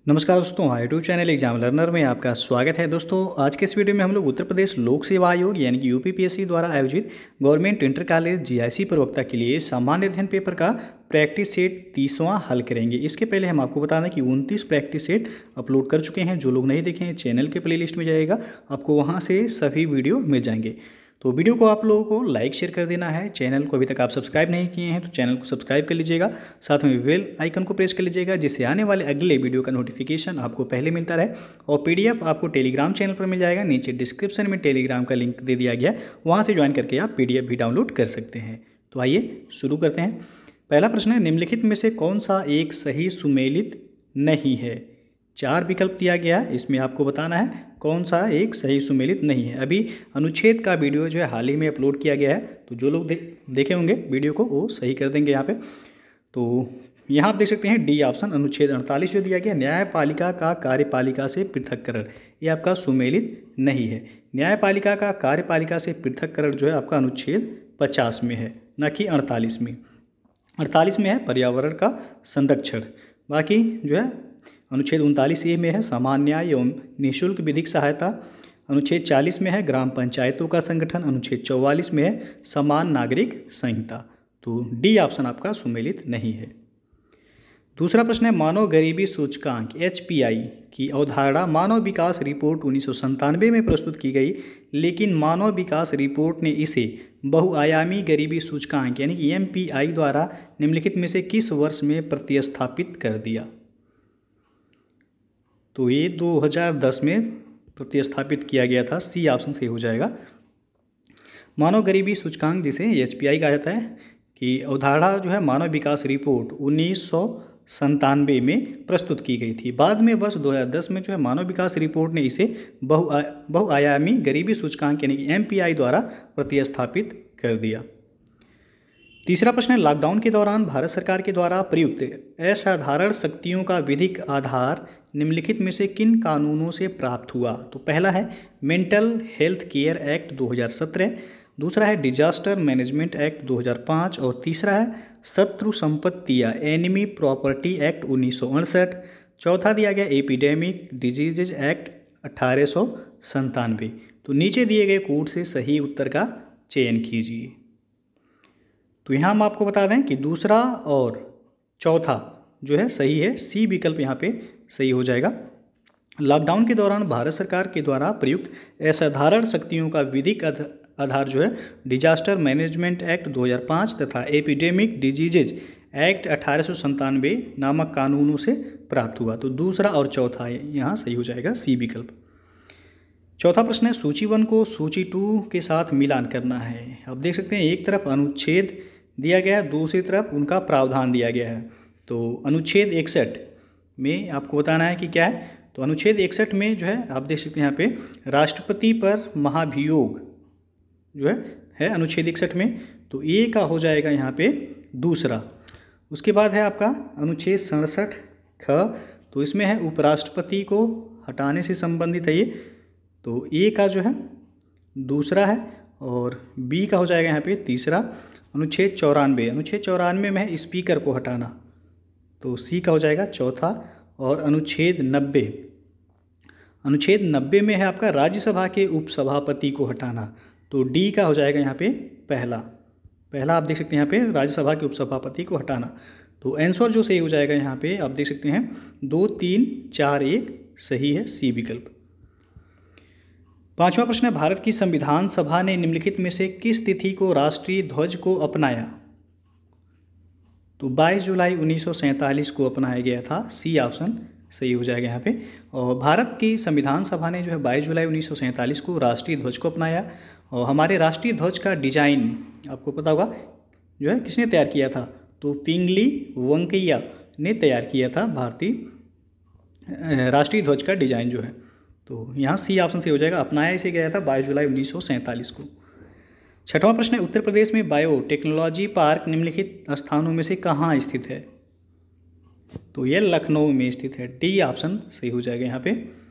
नमस्कार दोस्तों, YouTube channel exam learner में आपका स्वागत है। दोस्तों, आज के इस वीडियो में हम लोग उत्तर प्रदेश लोक सेवा आयोग यानी कि यूपीपीएससी द्वारा आयोजित गवर्नमेंट इंटर कॉलेज जीआईसी प्रवक्ता के लिए सामान्य अध्ययन पेपर का प्रैक्टिस सेट 30वां हल करेंगे। इसके पहले हम आपको बता दें कि 29 प्रैक्टिस सेट अपलोड कर चुके हैं। जो लोग नहीं देखे हैं, चैनल के प्लेलिस्ट में जाइएगा, आपको वहाँ से सभी वीडियो मिल जाएंगे। तो वीडियो को आप लोगों को लाइक शेयर कर देना है। चैनल को अभी तक आप सब्सक्राइब नहीं किए हैं तो चैनल को सब्सक्राइब कर लीजिएगा, साथ में बेल आइकन को प्रेस कर लीजिएगा, जिससे आने वाले अगले वीडियो का नोटिफिकेशन आपको पहले मिलता रहे। और पीडीएफ आपको टेलीग्राम चैनल पर मिल जाएगा। नीचे डिस्क्रिप्शन में टेलीग्राम का लिंक दे दिया गया, वहाँ से ज्वाइन करके आप पीडीएफ भी डाउनलोड कर सकते हैं। तो आइए शुरू करते हैं। पहला प्रश्न है, निम्नलिखित में से कौन सा एक सही सुमेलित नहीं है। 4 विकल्प दिया गया है, इसमें आपको बताना है कौन सा एक सही सुमेलित नहीं है। अभी अनुच्छेद का वीडियो जो है हाल ही में अपलोड किया गया है, तो जो लोग देखे होंगे वीडियो को वो सही कर देंगे यहाँ पे। तो यहाँ आप देख सकते हैं डी ऑप्शन, अनुच्छेद 48 जो दिया गया, न्यायपालिका का कार्यपालिका से पृथक्करण, ये आपका सुमेलित नहीं है। न्यायपालिका का कार्यपालिका से पृथक्करण जो है आपका अनुच्छेद 50 में है, न कि 48 में। 48 में है पर्यावरण का संरक्षण। बाकी जो है अनुच्छेद 39A में है सामान्य न्याय एवं निःशुल्क विधिक सहायता। अनुच्छेद 40 में है ग्राम पंचायतों का संगठन। अनुच्छेद 44 में है समान नागरिक संहिता। तो डी ऑप्शन आपका सुमेलित नहीं है। दूसरा प्रश्न है, मानव गरीबी सूचकांक HPI की अवधारणा मानव विकास रिपोर्ट 1997 में प्रस्तुत की गई, लेकिन मानव विकास रिपोर्ट ने इसे बहुआयामी गरीबी सूचकांक यानी कि MPI द्वारा निम्नलिखित में से किस वर्ष में प्रतिस्थापित कर दिया। तो ये 2010 में प्रतिस्थापित किया गया था। सी ऑप्शन सही हो जाएगा। मानव गरीबी सूचकांक जिसे HPI कहा जाता है कि अवधारणा जो है मानव विकास रिपोर्ट 1997 में प्रस्तुत की गई थी। बाद में वर्ष 2010 में जो है मानव विकास रिपोर्ट ने इसे बहुआयामी गरीबी सूचकांक यानी कि MPI द्वारा प्रतिस्थापित कर दिया। तीसरा प्रश्न है, लॉकडाउन के दौरान भारत सरकार के द्वारा प्रयुक्त असाधारण शक्तियों का विधिक आधार निम्नलिखित में से किन कानूनों से प्राप्त हुआ। तो पहला है मेंटल हेल्थ केयर एक्ट 2017, दूसरा है डिजास्टर मैनेजमेंट एक्ट 2005 और तीसरा है शत्रु संपत्ति या एनिमी प्रॉपर्टी एक्ट 1968। चौथा दिया गया एपिडेमिक डिजीजेज एक्ट 1897। तो नीचे दिए गए कोड से सही उत्तर का चयन कीजिए। तो यहाँ हम आपको बता दें कि दूसरा और चौथा जो है सही है। सी विकल्प यहाँ पे सही हो जाएगा। लॉकडाउन के दौरान भारत सरकार के द्वारा प्रयुक्त असाधारण शक्तियों का विधिक आधार जो है डिजास्टर मैनेजमेंट एक्ट 2005 तथा एपिडेमिक डिजीजेज एक्ट 1897 नामक कानूनों से प्राप्त हुआ। तो दूसरा और चौथा यहाँ सही हो जाएगा, सी विकल्प। चौथा प्रश्न है, सूची 1 को सूची 2 के साथ मिलान करना है। आप देख सकते हैं एक तरफ अनुच्छेद दिया गया है, दूसरी तरफ उनका प्रावधान दिया गया है। तो अनुच्छेद 61 में आपको बताना है कि क्या है। तो अनुच्छेद 61 में जो है आप देख सकते हैं यहाँ पे राष्ट्रपति पर महाभियोग जो है अनुच्छेद 61 में। तो ए का हो जाएगा यहाँ पे दूसरा। उसके बाद है आपका अनुच्छेद 67 ख, तो इसमें है उपराष्ट्रपति को हटाने से संबंधित है ये। तो ए का जो है दूसरा है और बी का हो जाएगा यहाँ पे तीसरा। अनुच्छेद 94, अनुच्छेद 94 में है स्पीकर को हटाना, तो सी का हो जाएगा चौथा। और अनुच्छेद 90, अनुच्छेद 90 में है आपका राज्यसभा के उपसभापति को हटाना, तो डी का हो जाएगा यहाँ पे पहला आप देख सकते हैं यहाँ पे राज्यसभा के उपसभापति को हटाना। तो आंसर जो सही हो जाएगा यहाँ पे आप देख सकते हैं 2, 3, 4, 1 सही है, सी विकल्प। पांचवा प्रश्न है, भारत की संविधान सभा ने निम्नलिखित में से किस तिथि को राष्ट्रीय ध्वज को अपनाया। तो 22 जुलाई 1947 को अपनाया गया था। सी ऑप्शन सही हो जाएगा यहाँ पे। और भारत की संविधान सभा ने जो है 22 जुलाई 1947 को राष्ट्रीय ध्वज को अपनाया। और हमारे राष्ट्रीय ध्वज का डिजाइन आपको पता होगा जो है किसने तैयार किया था। तो पिंगली वेंकैया ने तैयार किया था भारतीय राष्ट्रीय ध्वज का डिजाइन जो है। तो यहाँ सी ऑप्शन से हो जाएगा, अपनाया इसे गया था 22 जुलाई 1947 को। छठवां प्रश्न है, उत्तर प्रदेश में बायो टेक्नोलॉजी पार्क निम्नलिखित स्थानों में से कहाँ स्थित है। तो यह लखनऊ में स्थित है। डी ऑप्शन सही हो जाएगा यहाँ पे।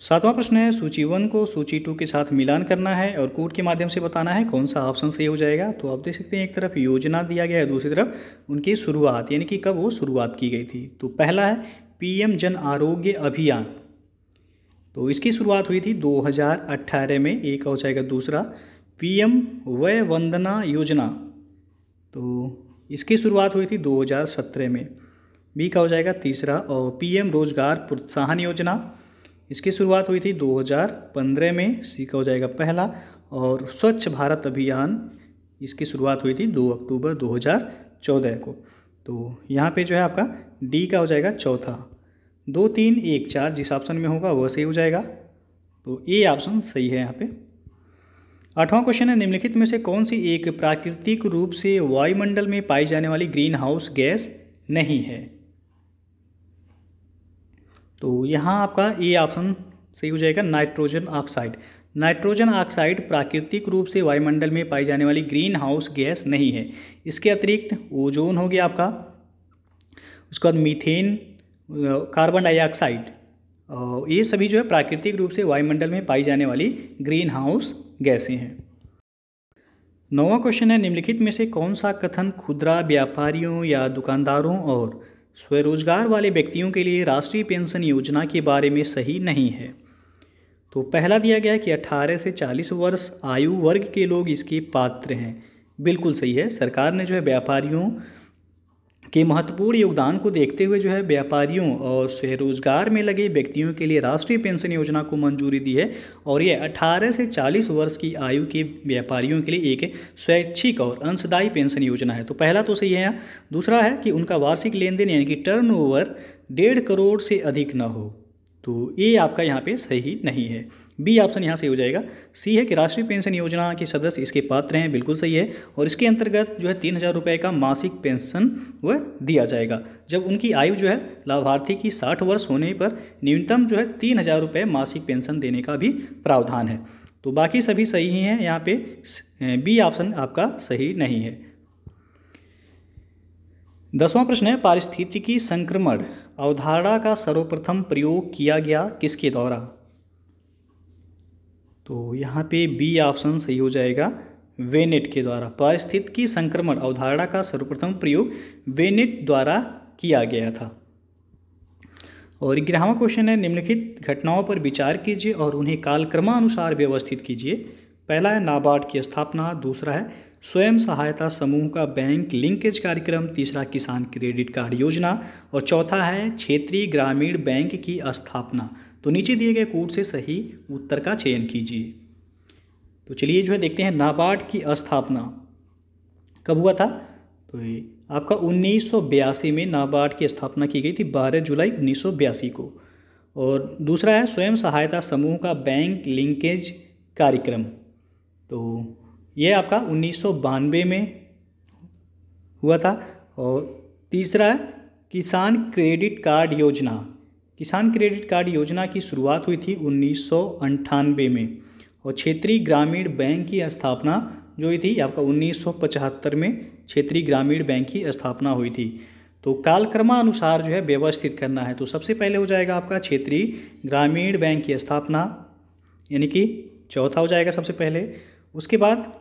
सातवां प्रश्न है, सूची 1 को सूची 2 के साथ मिलान करना है और कोड के माध्यम से बताना है कौन सा ऑप्शन सही हो जाएगा। तो आप देख सकते हैं एक तरफ योजना दिया गया है, दूसरी तरफ उनकी शुरुआत यानी कि कब वो शुरुआत की गई थी। तो पहला है पीएम जन आरोग्य अभियान, तो इसकी शुरुआत हुई थी 2018 में। एक हो जाएगा दूसरा पीएम वय वंदना योजना, तो इसकी शुरुआत हुई थी 2017 में। बी का हो जाएगा तीसरा। और पीएम रोजगार प्रोत्साहन योजना, इसकी शुरुआत हुई थी 2015 में। सी का हो जाएगा पहला। और स्वच्छ भारत अभियान, इसकी शुरुआत हुई थी 2 अक्टूबर 2014 को। तो यहाँ पे जो है आपका डी का हो जाएगा चौथा। 2, 3, 1, 4 जिस ऑप्शन में होगा वह सही हो जाएगा। तो ए ऑप्शन सही है यहाँ पे। 8वां क्वेश्चन है, निम्नलिखित में से कौन सी एक प्राकृतिक रूप से वायुमंडल में पाई जाने वाली ग्रीन हाउस गैस नहीं है? तो यहाँ आपका ए ऑप्शन सही हो जाएगा, नाइट्रोजन ऑक्साइड। नाइट्रोजन ऑक्साइड प्राकृतिक रूप से वायुमंडल में पाई जाने वाली ग्रीन हाउस गैस नहीं है। इसके अतिरिक्त ओजोन हो गया आपका, उसके बाद मीथेन, कार्बन डाइऑक्साइड, और ये सभी जो है प्राकृतिक रूप से वायुमंडल में पाई जाने वाली ग्रीन हाउस गैसें हैं। 9वां क्वेश्चन है, निम्नलिखित में से कौन सा कथन खुदरा व्यापारियों या दुकानदारों और स्वरोजगार वाले व्यक्तियों के लिए राष्ट्रीय पेंशन योजना के बारे में सही नहीं है? तो पहला दिया गया है कि 18 से 40 वर्ष आयु वर्ग के लोग इसके पात्र हैं। बिल्कुल सही है। सरकार ने जो है व्यापारियों के महत्वपूर्ण योगदान को देखते हुए जो है व्यापारियों और स्वरोजगार में लगे व्यक्तियों के लिए राष्ट्रीय पेंशन योजना को मंजूरी दी है। और ये 18 से 40 वर्ष की आयु के व्यापारियों के लिए एक स्वैच्छिक और अंशदायी पेंशन योजना है। तो पहला तो सही है यहाँ। दूसरा है कि उनका वार्षिक लेन देन यानी कि टर्नओवर 1.5 करोड़ से अधिक न हो। तो ये आपका यहाँ पे सही नहीं है। बी ऑप्शन यहाँ से हो जाएगा। सी है कि राष्ट्रीय पेंशन योजना के सदस्य इसके पात्र हैं। बिल्कुल सही है। और इसके अंतर्गत जो है 3,000 रुपये का मासिक पेंशन वह दिया जाएगा जब उनकी आयु जो है लाभार्थी की 60 वर्ष होने पर न्यूनतम जो है 3,000 रुपये मासिक पेंशन देने का भी प्रावधान है। तो बाकी सभी सही ही हैं। यहाँ पे बी ऑप्शन आपका सही नहीं है। 10वां प्रश्न है, पारिस्थितिकी संक्रमण अवधारणा का सर्वप्रथम प्रयोग किया गया किसके द्वारा? तो यहाँ पे बी ऑप्शन सही हो जाएगा, वेनेट के द्वारा। पारिस्थितिकी संक्रमण अवधारणा का सर्वप्रथम प्रयोग वेनेट द्वारा किया गया था। और 11वां क्वेश्चन है, निम्नलिखित घटनाओं पर विचार कीजिए और उन्हें कालक्रमानुसार व्यवस्थित कीजिए। पहला है नाबार्ड की स्थापना, दूसरा है स्वयं सहायता समूह का बैंक लिंकेज कार्यक्रम, तीसरा किसान क्रेडिट कार्ड योजना, और चौथा है क्षेत्रीय ग्रामीण बैंक की स्थापना। तो नीचे दिए गए कोड से सही उत्तर का चयन कीजिए। तो चलिए जो है देखते हैं नाबार्ड की स्थापना कब हुआ था। तो ये आपका 1982 में नाबार्ड की स्थापना की गई थी, 12 जुलाई 1982 को। और दूसरा है स्वयं सहायता समूह का बैंक लिंकेज कार्यक्रम, तो ये आपका 1992 में हुआ था। और तीसरा है किसान क्रेडिट कार्ड योजना। किसान क्रेडिट कार्ड योजना की शुरुआत हुई थी 1998 में। और क्षेत्रीय ग्रामीण बैंक की स्थापना जो हुई थी आपका 1975 में क्षेत्रीय ग्रामीण बैंक की स्थापना हुई थी। तो कालक्रमानुसार जो है व्यवस्थित करना है। तो सबसे पहले हो जाएगा आपका क्षेत्रीय ग्रामीण बैंक की स्थापना, यानी कि चौथा हो जाएगा सबसे पहले। उसके बाद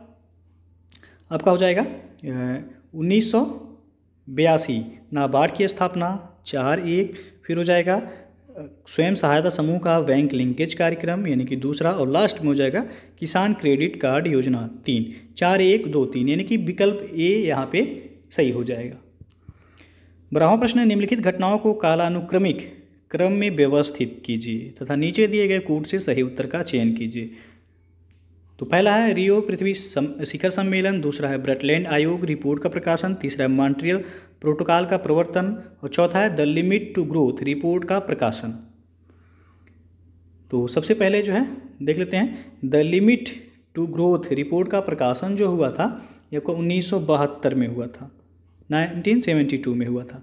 आपका हो जाएगा 1982 नाबार्ड की स्थापना, 4-1। फिर हो जाएगा स्वयं सहायता समूह का बैंक लिंकेज कार्यक्रम यानी कि दूसरा, और लास्ट में हो जाएगा किसान क्रेडिट कार्ड योजना, 3। 4-1-2-3 यानी कि विकल्प ए यहाँ पे सही हो जाएगा। 12वां प्रश्न है, निम्नलिखित घटनाओं को कालानुक्रमिक क्रम में व्यवस्थित कीजिए तथा नीचे दिए गए कूट से सही उत्तर का चयन कीजिए। तो पहला है रियो पृथ्वी शिखर सम्मेलन, दूसरा है ब्रटलैंड आयोग रिपोर्ट का प्रकाशन, तीसरा है मॉन्ट्रियल प्रोटोकॉल का प्रवर्तन, और चौथा है the limit to growth report का प्रकाशन। तो सबसे पहले जो है देख लेते हैं, the limit to growth report का प्रकाशन जो हुआ था ये आपको 1972 में हुआ था, 1972 में हुआ था।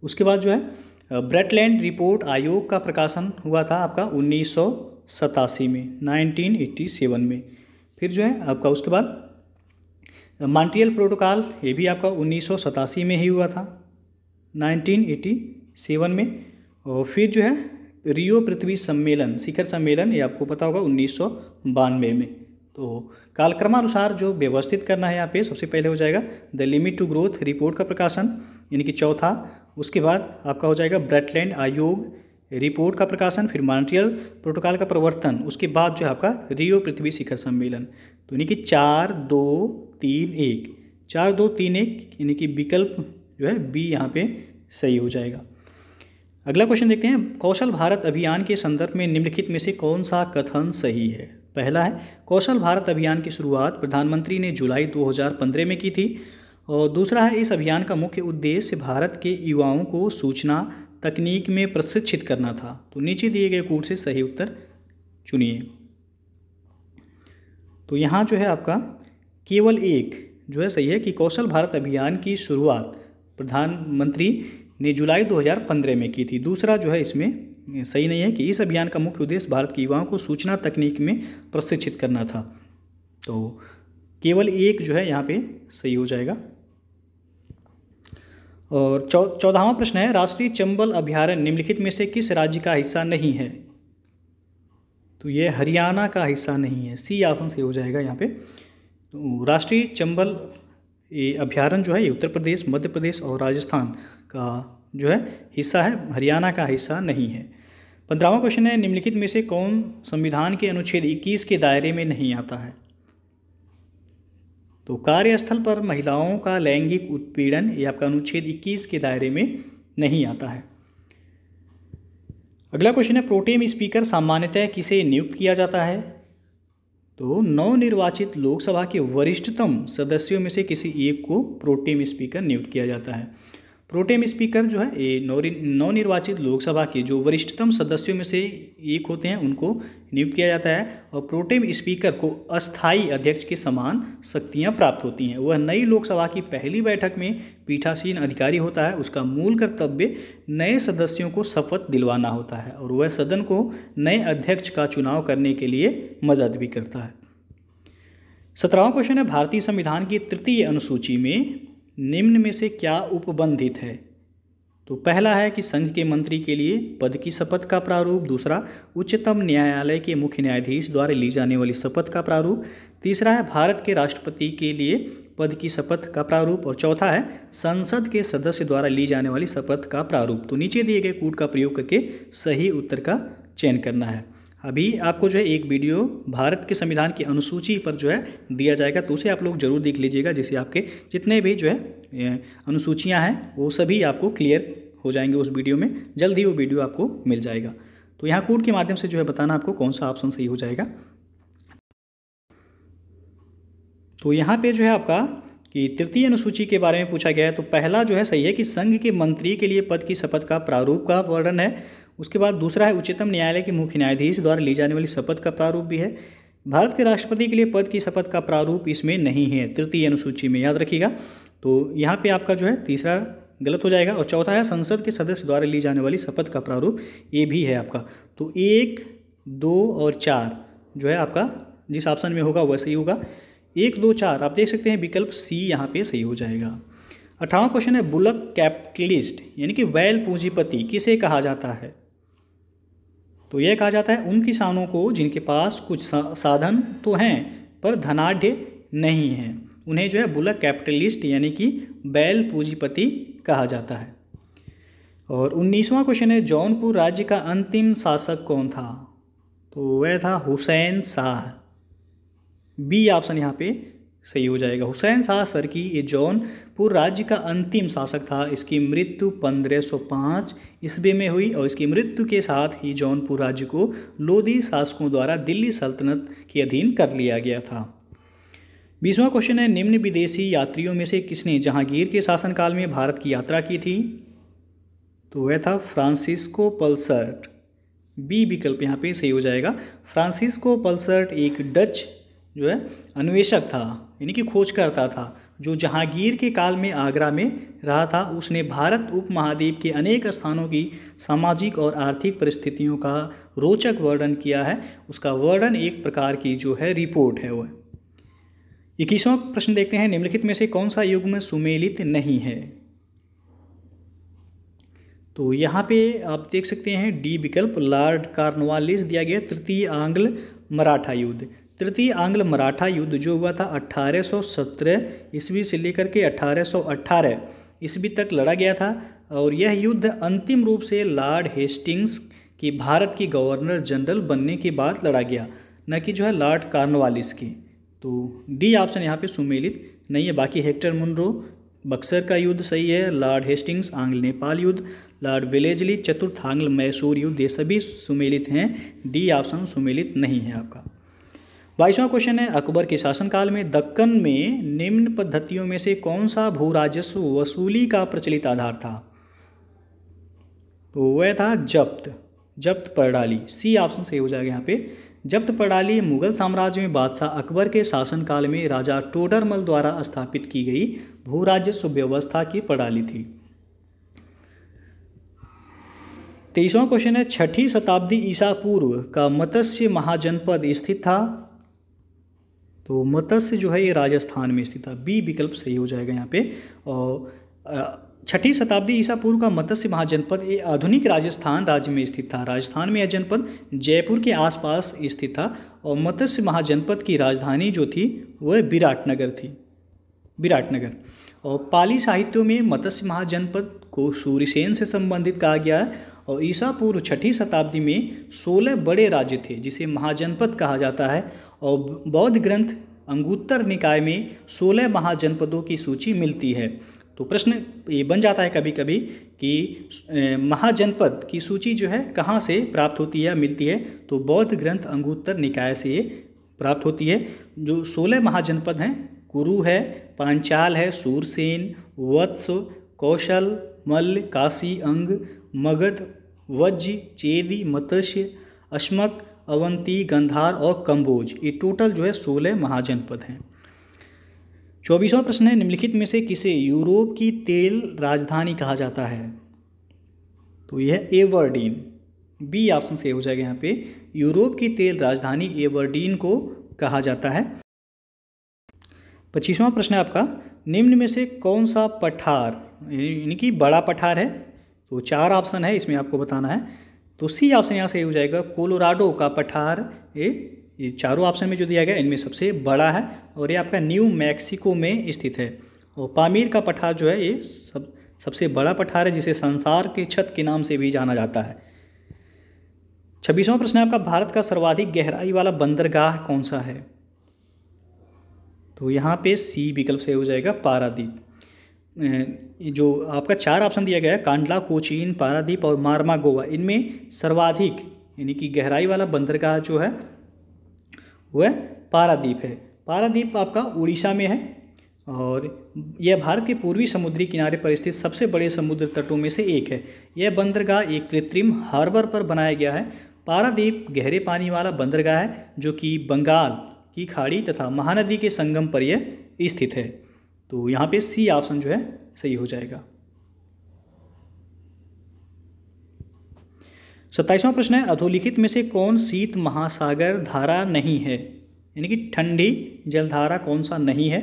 उसके बाद जो है ब्रटलैंड रिपोर्ट आयोग का प्रकाशन हुआ था आपका 1987 में, 1987 में। फिर जो है आपका उसके बाद मॉन्ट्रियल प्रोटोकॉल, ये भी आपका 1987 में ही हुआ था, 1987 में। और फिर जो है रियो पृथ्वी सम्मेलन शिखर सम्मेलन, ये आपको पता होगा 1992 में। तो कालक्रमानुसार जो व्यवस्थित करना है यहाँ पे, सबसे पहले हो जाएगा the limit to growth report का प्रकाशन यानी कि चौथा, उसके बाद आपका हो जाएगा ब्रेटलैंड आयोग रिपोर्ट का प्रकाशन, फिर मॉन्ट्रियल प्रोटोकॉल का प्रवर्तन, उसके बाद जो है आपका रियो पृथ्वी शिखर सम्मेलन। तो यानी कि 4 2 3 1, 4 2 3 1 यानी कि विकल्प जो है बी यहाँ पे सही हो जाएगा। अगला क्वेश्चन देखते हैं, कौशल भारत अभियान के संदर्भ में निम्नलिखित में से कौन सा कथन सही है। पहला है, कौशल भारत अभियान की शुरुआत प्रधानमंत्री ने जुलाई 2015 में की थी। और दूसरा है, इस अभियान का मुख्य उद्देश्य भारत के युवाओं को सूचना तकनीक में प्रशिक्षित करना था। तो नीचे दिए गए कूट से सही उत्तर चुनिए। तो यहाँ जो है आपका केवल एक जो है सही है कि कौशल भारत अभियान की शुरुआत प्रधानमंत्री ने जुलाई 2015 में की थी। दूसरा जो है इसमें सही नहीं है कि इस अभियान का मुख्य उद्देश्य भारत के युवाओं को सूचना तकनीक में प्रशिक्षित करना था। तो केवल एक जो है यहाँ पे सही हो जाएगा। और 14वां प्रश्न है, राष्ट्रीय चंबल अभयारण्य निम्नलिखित में से किस राज्य का हिस्सा नहीं है। तो ये हरियाणा का हिस्सा नहीं है, सी ऑप्शन से हो जाएगा यहाँ पे। तो राष्ट्रीय चंबल अभयारण्य जो है ये उत्तर प्रदेश, मध्य प्रदेश और राजस्थान का जो है हिस्सा है, हरियाणा का हिस्सा नहीं है। 15वां क्वेश्चन है, निम्नलिखित में से कौन संविधान के अनुच्छेद 21 के दायरे में नहीं आता है। तो कार्यस्थल पर महिलाओं का लैंगिक उत्पीड़न ये आपका अनुच्छेद 21 के दायरे में नहीं आता है। अगला क्वेश्चन है, प्रोटेम स्पीकर सामान्यतः किसे नियुक्त किया जाता है। तो नवनिर्वाचित लोकसभा के वरिष्ठतम सदस्यों में से किसी एक को प्रोटेम स्पीकर नियुक्त किया जाता है। प्रोटेम स्पीकर जो है ये नवनिर्वाचित लोकसभा के जो वरिष्ठतम सदस्यों में से एक होते हैं उनको नियुक्त किया जाता है। और प्रोटेम स्पीकर को अस्थायी अध्यक्ष के समान शक्तियां प्राप्त होती हैं। वह नई लोकसभा की पहली बैठक में पीठासीन अधिकारी होता है। उसका मूल कर्तव्य नए सदस्यों को शपथ दिलवाना होता है और वह सदन को नए अध्यक्ष का चुनाव करने के लिए मदद भी करता है। 17वां क्वेश्चन है, भारतीय संविधान की तृतीय अनुसूची में निम्न में से क्या उपबंधित है। तो पहला है कि संघ के मंत्री के लिए पद की शपथ का प्रारूप, दूसरा उच्चतम न्यायालय के मुख्य न्यायाधीश द्वारा ली जाने वाली शपथ का प्रारूप, तीसरा है भारत के राष्ट्रपति के लिए पद की शपथ का प्रारूप और चौथा है संसद के सदस्य द्वारा ली जाने वाली शपथ का प्रारूप। तो नीचे दिए गए कूट का प्रयोग करके सही उत्तर का चयन करना है। अभी आपको जो है एक वीडियो भारत के संविधान की अनुसूची पर जो है दिया जाएगा, तो उसे आप लोग जरूर देख लीजिएगा, जिससे आपके जितने भी जो है अनुसूचियां हैं वो सभी आपको क्लियर हो जाएंगे उस वीडियो में। जल्द ही वो वीडियो आपको मिल जाएगा। तो यहाँ कोड के माध्यम से जो है बताना आपको कौन सा ऑप्शन सही हो जाएगा। तो यहाँ पे जो है आपका कि तृतीय अनुसूची के बारे में पूछा गया है। तो पहला जो है सही है कि संघ के मंत्री के लिए पद की शपथ का प्रारूप का वर्णन है। उसके बाद दूसरा है उच्चतम न्यायालय के मुख्य न्यायाधीश द्वारा ली जाने वाली शपथ का प्रारूप भी है। भारत के राष्ट्रपति के लिए पद की शपथ का प्रारूप इसमें नहीं है तृतीय अनुसूची में, याद रखिएगा। तो यहाँ पे आपका जो है तीसरा गलत हो जाएगा। और चौथा है संसद के सदस्य द्वारा ली जाने वाली शपथ का प्रारूप, ये भी है आपका। तो 1 2 और 4 जो है आपका जिस ऑप्शन में होगा वह सही होगा। 1 2 4 आप देख सकते हैं विकल्प सी यहाँ पे सही हो जाएगा। 18वां क्वेश्चन है, बुलक कैपिटलिस्ट यानी कि बैल पूंजीपति किसे कहा जाता है। तो यह कहा जाता है उन किसानों को जिनके पास कुछ साधन तो हैं पर धनाढ़ नहीं हैं, उन्हें जो है बुलक कैपिटलिस्ट यानी कि बैल पूंजीपति कहा जाता है। और 19वां क्वेश्चन है, जौनपुर राज्य का अंतिम शासक कौन था। तो वह था हुसैन शाह, बी ऑप्शन यहाँ पे सही हो जाएगा। हुसैन शाह सरकी ये जौनपुर राज्य का अंतिम शासक था। इसकी मृत्यु 1505 ईस्वी में हुई और इसकी मृत्यु के साथ ही जौनपुर राज्य को लोधी शासकों द्वारा दिल्ली सल्तनत के अधीन कर लिया गया था। 20वां क्वेश्चन है, निम्न विदेशी यात्रियों में से किसने जहांगीर के शासनकाल में भारत की यात्रा की थी। तो वह था फ्रांसिस्को पल्सर्ट, बी विकल्प यहाँ पे सही हो जाएगा। फ्रांसिस्को पल्सर्ट एक डच जो है अन्वेषक था यानी कि खोजकर्ता था जो जहांगीर के काल में आगरा में रहा था। उसने भारत उपमहाद्वीप के अनेक स्थानों की सामाजिक और आर्थिक परिस्थितियों का रोचक वर्णन किया है। उसका वर्णन एक प्रकार की जो है रिपोर्ट है वह। 21वां प्रश्न देखते हैं, निम्नलिखित में से कौन सा युग्म सुमेलित नहीं है। तो यहाँ पे आप देख सकते हैं डी विकल्प लॉर्ड कॉर्नवालिस दिया गया। तृतीय आंग्ल मराठा युद्ध, तृतीय आंग्ल मराठा युद्ध जो हुआ था 1817 ईस्वी से लेकर के 1818 ईस्वी तक लड़ा गया था। और यह युद्ध अंतिम रूप से लॉर्ड हेस्टिंग्स की भारत की गवर्नर जनरल बनने के बाद लड़ा गया, न कि जो है लॉर्ड कॉर्नवालिस की। तो डी ऑप्शन यहाँ पे सुमेलित नहीं है। बाकी हेक्टर मुनरो बक्सर का युद्ध सही है, लॉर्ड हेस्टिंग्स आंग्ल नेपाल युद्ध, लॉर्ड वेलेजली चतुर्थ आंग्ल मैसूर युद्ध, ये सभी सुमेलित हैं। डी ऑप्शन सुमेलित नहीं है आपका। 22वां क्वेश्चन है, अकबर के शासनकाल में दक्कन में निम्न पद्धतियों में से कौन सा भू राजस्व वसूली का प्रचलित आधार था? तो वह था जब्त प्रणाली। सी ऑप्शन सही हो जाएगा यहाँ पे। जब्त प्रणाली मुगल साम्राज्य में बादशाह अकबर के शासनकाल में राजा टोडरमल द्वारा स्थापित की गई भू राजस्व व्यवस्था की प्रणाली थी। 23वां क्वेश्चन है, 6ठी शताब्दी ईसा पूर्व का मत्स्य महाजनपद स्थित था? तो मत्स्य जो है ये राजस्थान में स्थित था। बी विकल्प सही हो जाएगा यहाँ पे। और 6ठी शताब्दी ईसा पूर्व का मत्स्य महाजनपद ये आधुनिक राजस्थान राज्य में स्थित था। राजस्थान में यह जनपद जयपुर के आसपास स्थित था और मत्स्य महाजनपद की राजधानी जो थी वह विराटनगर थी, विराटनगर। और पाली साहित्यों में मत्स्य महाजनपद को सूर्यसेन से संबंधित कहा गया है। और ईसा पूर्व 6ठी शताब्दी में 16 बड़े राज्य थे जिसे महाजनपद कहा जाता है। और बौद्ध ग्रंथ अंगुत्तर निकाय में 16 महाजनपदों की सूची मिलती है। तो प्रश्न ये बन जाता है कभी कभी कि महाजनपद की सूची जो है कहाँ से प्राप्त होती है, मिलती है? तो बौद्ध ग्रंथ अंगुत्तर निकाय से ये प्राप्त होती है। जो 16 महाजनपद हैं, कुरु है, पांचाल है, सूरसेन, वत्स, कौशल, मल्ल, काशी, अंग, मगध, वज्ज, चेदी, मत्स्य, अश्मक, अवंती, गंधार और कंबोज, ये टोटल जो है 16 महाजनपद हैं। 24वां प्रश्न है, निम्नलिखित में से किसे यूरोप की तेल राजधानी कहा जाता है? तो यह एवर्डीन। बी ऑप्शन से हो जाएगा यहाँ पे। यूरोप की तेल राजधानी एवर्डीन को कहा जाता है। 25वां प्रश्न है आपका, निम्न में से कौन सा पठार यानी कि बड़ा पठार है? तो 4 ऑप्शन है, इसमें आपको बताना है। तो सी ऑप्शन यहाँ से हो जाएगा। कोलोराडो का पठार ये चारों ऑप्शन में जो दिया गया इनमें सबसे बड़ा है और ये आपका न्यू मैक्सिको में स्थित है। और पामीर का पठार जो है ये सबसे बड़ा पठार है जिसे संसार के छत के नाम से भी जाना जाता है। 26वां प्रश्न है आपका, भारत का सर्वाधिक गहराई वाला बंदरगाह कौन सा है? तो यहाँ पे सी विकल्प से हो जाएगा, पारादीप। जो आपका 4 ऑप्शन दिया गया है, कांडला, कोचीन, पारादीप और मारमा गोवा, इनमें सर्वाधिक यानी कि गहराई वाला बंदरगाह जो है वह पारादीप है। पारादीप आपका उड़ीसा में है और यह भारत के पूर्वी समुद्री किनारे पर स्थित सबसे बड़े समुद्र तटों में से एक है। यह बंदरगाह एक कृत्रिम हार्बर पर बनाया गया है। पारादीप गहरे पानी वाला बंदरगाह है जो कि बंगाल की खाड़ी तथा महानदी के संगम पर यह स्थित है। तो यहाँ पे सी ऑप्शन जो है सही हो जाएगा। 27वां प्रश्न है, अधोलिखित में से कौन शीत महासागर धारा नहीं है? यानी कि ठंडी जलधारा कौन सा नहीं है?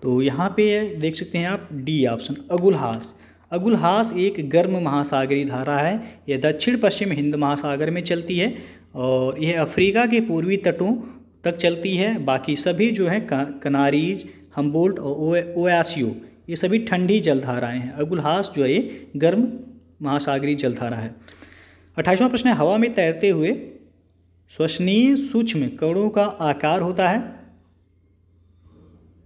तो यहाँ पे देख सकते हैं आप डी ऑप्शन, अगुलहास। अगुलहास एक गर्म महासागरीय धारा है। यह दक्षिण पश्चिम हिंद महासागर में चलती है और यह अफ्रीका के पूर्वी तटों तक चलती है। बाकी सभी जो हैं कनारीज, हम्बोल्ट और ओयासियो, ये सभी ठंडी जलधाराएं हैं। अगुलहास जो है ये गर्म महासागरीय जलधारा है। 28वां प्रश्न है, हवा में तैरते हुए श्वसनीय सूक्ष्म कणों का आकार होता है?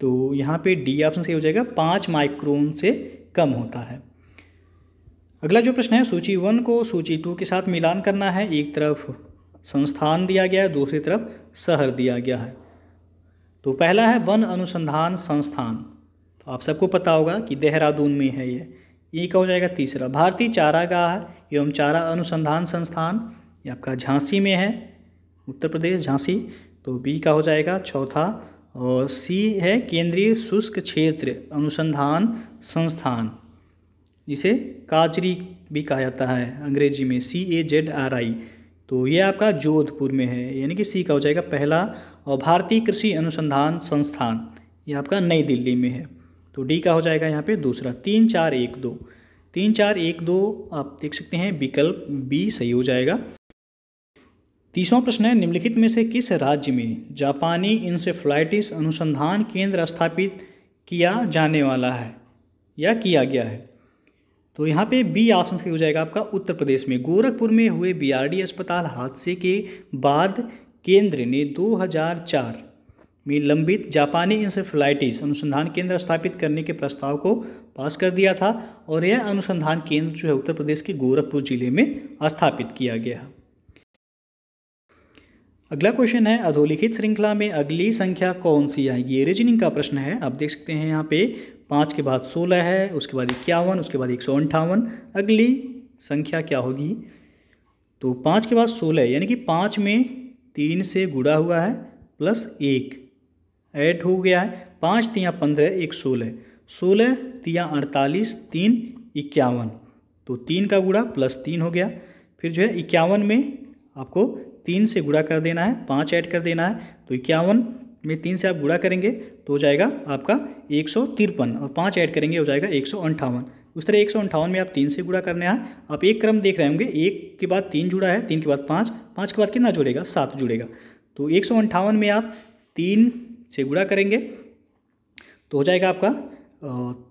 तो यहाँ पे डी ऑप्शन से हो जाएगा, 5 माइक्रोन से कम होता है। अगला जो प्रश्न है, सूची 1 को सूची 2 के साथ मिलान करना है। एक तरफ संस्थान दिया गया है, दूसरी तरफ शहर दिया गया है। तो पहला है वन अनुसंधान संस्थान, तो आप सबको पता होगा कि देहरादून में है ये का हो जाएगा। तीसरा भारतीय चारागाह एवं चारा अनुसंधान संस्थान, ये आपका झांसी में है, उत्तर प्रदेश झांसी, तो बी का हो जाएगा। चौथा और सी है केंद्रीय शुष्क क्षेत्र अनुसंधान संस्थान, जिसे काजरी भी कहा जाता है अंग्रेजी में, CAZRI, तो ये आपका जोधपुर में है, यानी कि सी का हो जाएगा पहला। और भारतीय कृषि अनुसंधान संस्थान ये आपका नई दिल्ली में है, तो डी का हो जाएगा यहाँ पे दूसरा। 3, 4, 1, 2, 3, 4, 1, 2 आप देख सकते हैं, विकल्प बी सही हो जाएगा। 30वां प्रश्न है, निम्नलिखित में से किस राज्य में जापानी इंसेफ्लाइटिस अनुसंधान केंद्र स्थापित किया जाने वाला है? या किया गया है। तो यहाँ पे बी ऑप्शन सही हो जाएगा आपका। उत्तर प्रदेश में गोरखपुर में हुए बीआरडी अस्पताल हादसे के बाद केंद्र ने 2004 में लंबित जापानी इंसेफेलाइटिस अनुसंधान केंद्र स्थापित करने के प्रस्ताव को पास कर दिया था और यह अनुसंधान केंद्र जो है उत्तर प्रदेश के गोरखपुर जिले में स्थापित किया गया। अगला क्वेश्चन है, अधोलिखित श्रृंखला में अगली संख्या कौन सी आएगी। ये रीजनिंग का प्रश्न है। आप देख सकते हैं यहाँ पे 5 के बाद 16 है, उसके बाद 51, उसके बाद 158। अगली संख्या क्या होगी? तो 5 के बाद 16 यानी कि 5 में 3 से गुणा हुआ है प्लस 1 ऐड हो गया है। 5 तियाँ 15, 1 16, 16 तियाँ 48, 3 51। तो 3 का गुणा प्लस 3 हो गया। फिर जो है 51 में आपको 3 से गुणा कर देना है, 5 ऐड कर देना है। तो 51 में 3 से आप गुणा करेंगे तो हो जाएगा आपका 153 और 5 ऐड करेंगे हो जाएगा 158। उस तरह 158 में आप 3 से गुणा करने हैं। आप एक क्रम देख रहे होंगे, 1 के बाद 3 जुड़ा है, 3 के बाद 5, 5 के बाद कितना जुड़ेगा? 7 जुड़ेगा। तो 158 में आप 3 से गुणा करेंगे तो हो जाएगा आपका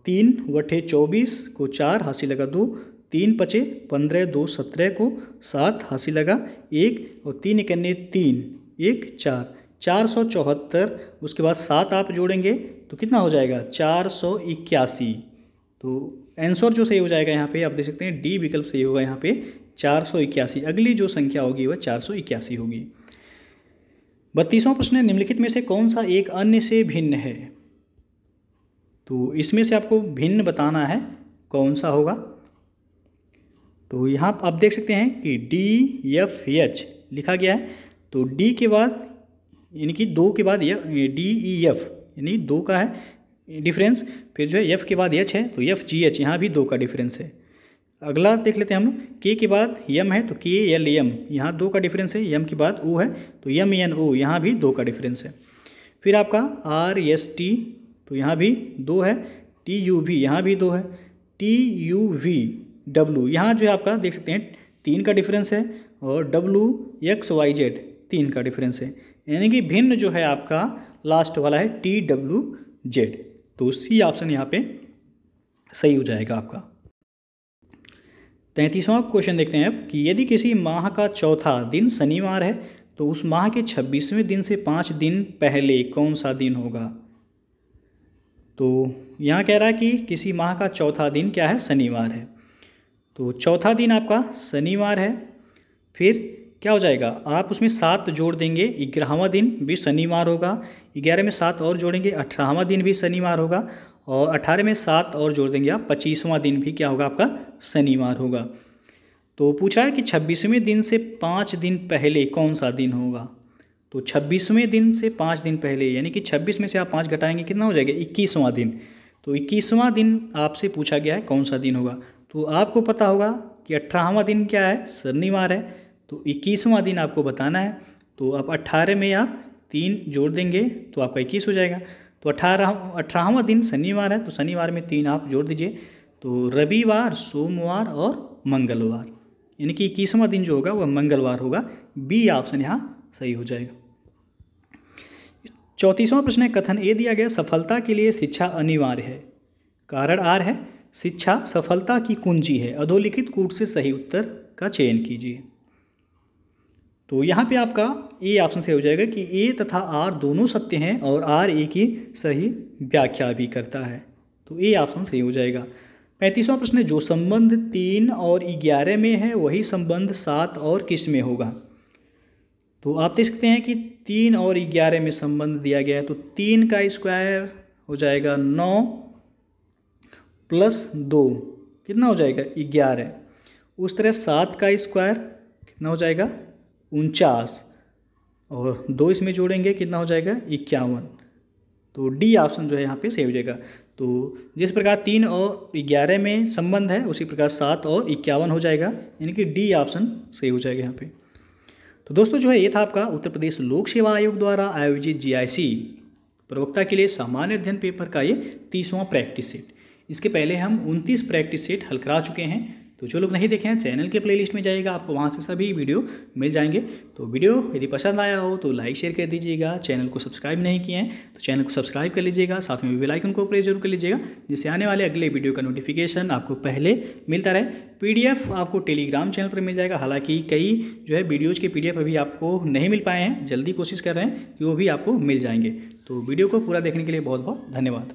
3 बटे 24 को 4 हासिल लगा 2, 3 पचे 15, 2 17 को 7 हासिल लगा 1 और 3 इकन्ने 3, 1 4, 474। उसके बाद 7 आप जोड़ेंगे तो कितना हो जाएगा? 481। तो आंसर जो सही हो जाएगा यहाँ पे आप देख सकते हैं डी विकल्प सही होगा यहाँ पे 481। अगली जो संख्या होगी वह 481 होगी। 32वां प्रश्न है, निम्नलिखित में से कौन सा एक अन्य से भिन्न है। तो इसमें से आपको भिन्न बताना है कौन सा होगा। तो यहाँ आप देख सकते हैं कि DFH लिखा गया है। तो D के बाद यानी कि 2 के बाद DEF यानी 2 का है डिफरेंस। फिर जो है F के बाद H है तो FGH, यहाँ भी 2 का डिफरेंस है। अगला देख लेते हैं हम, K के बाद M है तो KLM, यहाँ 2 का डिफरेंस है। M के बाद O है तो MNO, यहाँ भी 2 का डिफरेंस है। फिर आपका RST तो यहाँ भी 2 है। TUV यहाँ भी 2 है। TUVW यहाँ जो है आपका देख सकते हैं 3 का डिफरेंस है और WXYZ 3 का डिफरेंस है। यानी कि भिन्न जो है आपका लास्ट वाला है TWZ। तो सी ऑप्शन यहाँ पे सही हो जाएगा आपका। 33वां क्वेश्चन देखते हैं अब कि यदि किसी माह का चौथा दिन शनिवार है तो उस माह के 26वें दिन से 5 दिन पहले कौन सा दिन होगा। तो यहाँ कह रहा है कि किसी माह का चौथा दिन क्या है? शनिवार है। तो चौथा दिन आपका शनिवार है। फिर क्या हो जाएगा? आप उसमें 7 जोड़ देंगे, 11वां दिन भी शनिवार होगा। 11 में 7 और जोड़ेंगे, 18वां दिन भी शनिवार होगा। और 18 में 7 और जोड़ देंगे आप, 25वां दिन भी क्या होगा? आपका शनिवार होगा। तो पूछ रहा है कि 26वें दिन से 5 दिन पहले कौन सा दिन होगा। तो 26वें दिन से 5 दिन पहले यानी कि 26 में से आप 5 घटाएंगे कितना हो जाएगा? 21वां दिन। तो 21वां दिन आपसे पूछा गया है कौन सा दिन होगा। तो आपको पता होगा कि 18वां दिन क्या है? शनिवार है। तो 21वां दिन आपको बताना है। तो आप 18 में आप 3 जोड़ देंगे तो आपका 21 हो जाएगा। तो 18वां दिन शनिवार है तो शनिवार में 3 आप जोड़ दीजिए। तो रविवार, सोमवार और मंगलवार यानी कि 21वां दिन जो होगा वह मंगलवार होगा। बी ऑप्शन यहाँ सही हो जाएगा। 34वां प्रश्न है, कथन ए दिया गया सफलता के लिए शिक्षा अनिवार्य है। कारण आर है शिक्षा सफलता की कुंजी है। अधोलिखित कूट से सही उत्तर का चयन कीजिए। तो यहाँ पे आपका ए ऑप्शन सही हो जाएगा कि ए तथा आर दोनों सत्य हैं और आर ए की सही व्याख्या भी करता है। तो ए ऑप्शन सही हो जाएगा। 35वां प्रश्न है, जो संबंध 3 और 11 में है वही संबंध 7 और किस में होगा। तो आप देख सकते हैं कि 3 और 11 में संबंध दिया गया है। तो 3 का स्क्वायर हो जाएगा 9 प्लस 2 कितना हो जाएगा? 11। उस तरह 7 का स्क्वायर कितना हो जाएगा? 49 और 2 इसमें जोड़ेंगे कितना हो जाएगा? 51। तो डी ऑप्शन जो है यहाँ पे सही हो जाएगा। तो जिस प्रकार 3 और 11 में संबंध है उसी प्रकार 7 और 51 हो जाएगा, यानी कि डी ऑप्शन सही हो जाएगा यहाँ पे। तो दोस्तों जो है ये था आपका उत्तर प्रदेश लोक सेवा आयोग द्वारा आयोजित GIC प्रवक्ता के लिए सामान्य अध्ययन पेपर का ये 30वां प्रैक्टिस सेट। इसके पहले हम 29 प्रैक्टिस सेट हल करा चुके हैं। तो जो लोग नहीं देखे हैं चैनल के प्लेलिस्ट में जाइएगा, आपको वहाँ से सभी वीडियो मिल जाएंगे। तो वीडियो यदि पसंद आया हो तो लाइक शेयर कर दीजिएगा। चैनल को सब्सक्राइब नहीं किए हैं तो चैनल को सब्सक्राइब कर लीजिएगा, साथ में बेल आइकन को प्रेस जरूर कर लीजिएगा, जिससे आने वाले अगले वीडियो का नोटिफिकेशन आपको पहले मिलता रहे। PDF आपको टेलीग्राम चैनल पर मिल जाएगा। हालांकि कई जो है वीडियोज़ के PDF अभी आपको नहीं मिल पाए हैं, जल्दी कोशिश कर रहे हैं कि वो भी आपको मिल जाएंगे। तो वीडियो को पूरा देखने के लिए बहुत बहुत धन्यवाद।